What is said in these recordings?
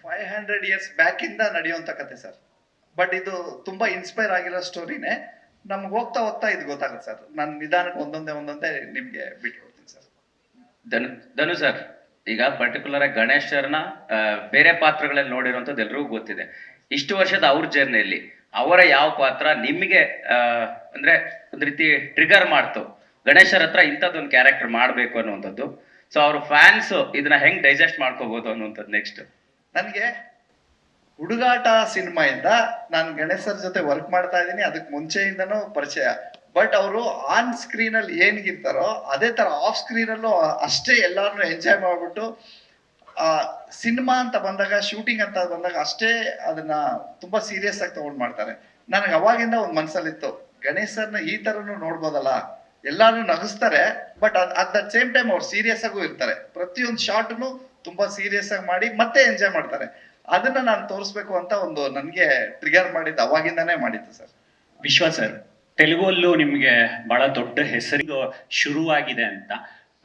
500 years back ಇಂದ ನಡೆಯುವಂತ ಕತೆ sir. But ಇದು ತುಂಬಾ ಇನ್ಸ್ಪೈರ್ ಆಗಿರೋ ಸ್ಟೋರಿನೇ. ನಮ್ಗೆ ಹೋಗ್ತಾ ಹೋಗ್ತಾ ಇದು ಗೊತ್ತಾಗುತ್ತೆ ಸರ್. ನಾನು ನಿಧಾನಕ್ಕೆ ಒಂದೊಂದೇ ನಿಮ್ಗೆ ಬಿಟ್ಕೊಡ್ತೀನಿ ಸರ್. ಧನು ಸರ್, ಈಗ ಪರ್ಟಿಕ್ಯುಲರ್ ಆಗಿ ಗಣೇಶ್ ಸರ್ನ ಬೇರೆ ಪಾತ್ರಗಳಲ್ಲಿ ನೋಡಿರುವಂತದ್ದು ಎಲ್ರಿಗೂ ಗೊತ್ತಿದೆ. ಇಷ್ಟು ವರ್ಷದ ಅವ್ರ ಜರ್ನಿಯಲ್ಲಿ ಅವರ ಯಾವ ಪಾತ್ರ ನಿಮಗೆ ಅಂದ್ರೆ ಒಂದ್ ರೀತಿ ಟ್ರಿಗರ್ ಮಾಡ್ತು, ಗಣೇಶರ ಹತ್ರ ಇಂಥದ್ದೊಂದು ಕ್ಯಾರೆಕ್ಟರ್ ಮಾಡ್ಬೇಕು ಅನ್ನುವಂಥದ್ದು. ಸೊ ಅವ್ರ ಫ್ಯಾನ್ಸ್ ಇದನ್ನ ಹೆಂಗ್ ಡೈಜೆಸ್ಟ್ ಮಾಡ್ಕೋಬಹುದು ಅನ್ನುವಂಥದ್ದು ನೆಕ್ಸ್ಟ್. ನನಗೆ ಹುಡುಗಾಟ ಸಿನಿಮಾ ಇಂದ ನಾನು ಗಣೇಶ್ ಜೊತೆ ವರ್ಕ್ ಮಾಡ್ತಾ ಇದ್ದೀನಿ. ಅದಕ್ಕೆ ಮುಂಚೆಯಿಂದನೂ ಪರಿಚಯ. ಬಟ್ ಅವರು ಆನ್ ಸ್ಕ್ರೀನ್ ಅಲ್ಲಿ ಏನ್ಗಿರ್ತಾರೋ ಅದೇ ತರ ಆಫ್ ಸ್ಕ್ರೀನ್ ಅಲ್ಲೂ ಅಷ್ಟೇ ಎಲ್ಲಾರನ್ನು ಎಂಜಾಯ್ ಮಾಡ್ಬಿಟ್ಟು ಸಿನಿಮಾ ಅಂತ ಬಂದಾಗ, ಶೂಟಿಂಗ್ ಅಂತ ಬಂದಾಗ ಅಷ್ಟೇ ಅದನ್ನ ತುಂಬಾ ಸೀರಿಯಸ್ ಆಗಿ ತಗೊಂಡ್ ಮಾಡ್ತಾರೆ. ನನಗೆ ಅವಾಗಿಂದ ಒಂದು ಮನ್ಸಲ್ಲಿತ್ತು, ಗಣೇಶ್ ಸರ್ನ ಈ ತರನು ನೋಡ್ಬೋದಲ್ಲ. ಎಲ್ಲಾರು ನಗಿಸ್ತಾರೆ, but at the same time ಅವ್ರು ಸೀರಿಯಸ್ ಆಗು ಇರ್ತಾರೆ. ಪ್ರತಿಯೊಂದು ಶಾರ್ಟ್ನು ತುಂಬಾ ಸೀರಿಯಸ್ ಆಗಿ ಮಾಡಿ ಮತ್ತೆ ಎಂಜಾಯ್ ಮಾಡ್ತಾರೆ. ಅದನ್ನ ನಾನು ತೋರಿಸ್ಬೇಕು ಅಂತ ಒಂದು ನನ್ಗೆ ಟ್ರಿಗರ್ ಮಾಡಿದ್ದು ಅವಾಗಿಂದಾನೇ ಮಾಡಿತ್ತು ಸರ್. ವಿಶ್ವ ಸರ್, ತೆಲುಗಲ್ಲೂ ನಿಮ್ಗೆ ಬಹಳ ದೊಡ್ಡ ಹೆಸರು ಶುರುವಾಗಿದೆ ಅಂತ,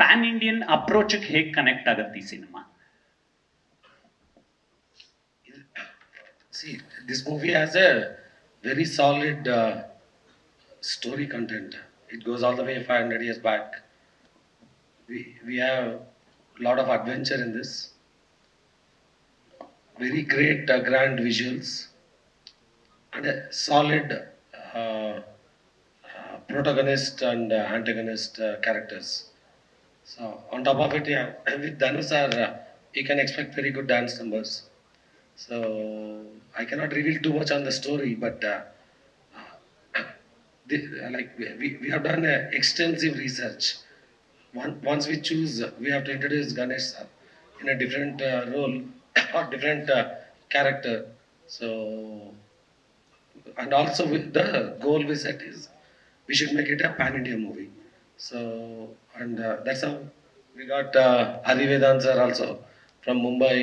ಪ್ಯಾನ್ ಇಂಡಿಯನ್ ಅಪ್ರೋಚ್ ಹೇಗೆ ಕನೆಕ್ಟ್ ಆಗುತ್ತೆ ಈ cinema? See, this movie has a very solid story content. It goes all the way 500 years back. We have a lot of adventure in this. Very great grand visuals and a solid protagonist and antagonist characters. So on top of it, yeah, with Dhanu sir, you can expect very good dance numbers. So I cannot reveal too much on the story, but we have done extensive research. Once we choose, we have to introduce Ganesh sir in a different role or different character. So, and also with the goal we set is we should make it a pan-India movie. So, and that's how we got Hari Vedant sir also from Mumbai,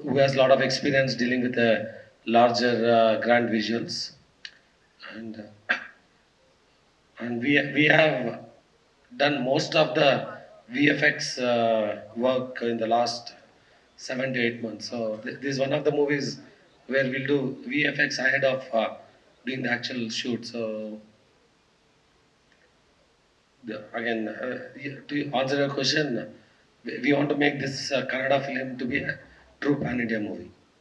who has a lot of experience dealing with the larger grand visuals, and we have done most of the VFX work in the last 7 to 8 months. So this is one of the movies where we'll do VFX ahead of doing the actual shoot. So again, to answer your question, we want to make this Kannada film to be a true pan-India movie.